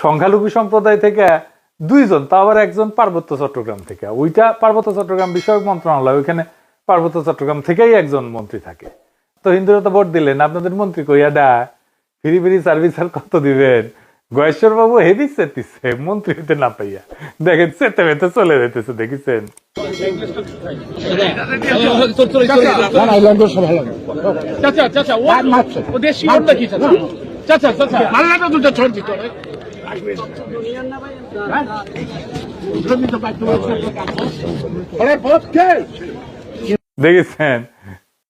সংখ্যালঘু সম্প্রদায় থেকে 2 জন, তা আবার একজন পার্বত্য চট্টগ্রাম থেকে। ওইটা পার্বত্য চট্টগ্রাম বিষয়ক মন্ত্রণালয়, ওইখানে পার্বত্য চট্টগ্রাম থেকেই একজন মন্ত্রী থাকে। তো হিন্দুরা তো ভোট দিলেন, আপনাদের মন্ত্রী কইয়া ডা ফ্রি ফ্রি সার্ভিস আর কত দিবেন? গয়েশ্বর বাবু হেভি চেতিছে মন্ত্রী হইতে না পাইয়া, দেখেন চেতে মেতে চলে যেতেছে, দেখেছেন? দেখেছেন?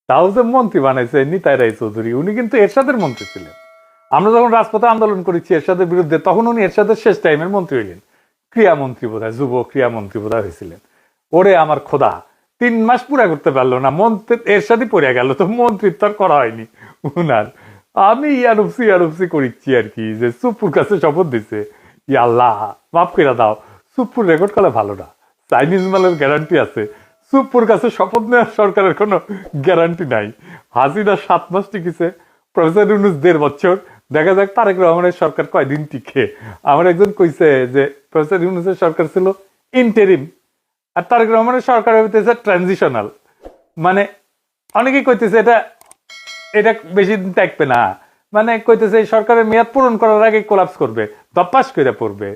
তাও যে মন্ত্রী বানাইছে নিতাই রায় চৌধুরী, উনি কিন্তু এরশাদের মন্ত্রী ছিলেন। আমরা যখন রাজপথে আন্দোলন করেছি এরশাদের বিরুদ্ধে, তখন উনি এরশাদের শেষ টাইমের মন্ত্রী হইলেন, ক্রিয়ামন্ত্রী বোধহয়, যুব ক্রিয়ামন্ত্রী বোধহয় হয়েছিলেন। ওরে আমার খোদা, 3 মাস পুরা করতে পারলো না, মন্ত্রী এরশাদই পড়ে গেল, তো মন্ত্রিত্ব আর করা হয়নি উনার। আমি ইয়ারুপসি করিচ্ছি আর কি, যে সুপুর কাছে শপথ দিছে, ই আল্লাহ মাফ করে দাও, সুপুর রেকর্ড করলে ভালো না, চাইনিজ মালের গ্যারান্টি আছে, সুপুর কাছে শপথ নেওয়ার সরকারের কোনো গ্যারান্টি নাই। হাসিনা 7 মাস টিকেছে, প্রফেসর ইউনূস 1.5 বছর, দেখা যাক তারেক রহমানের সরকার কয়দিন টিকে। আমার একজন কইছে যে প্রফেসর ইউনূসের সরকার ছিল ইন্টারিম, আর তারেক রহমানের সরকার হইতেছে ট্রানজিশনাল। মানে অনেকেই কইতেছে এটা বেশি দিন থাকবে না, মানে কইতেছে এই সরকারের মেয়াদ পূরণ করার আগে কোলাপস করবে, দপ্পাস করে পড়বে।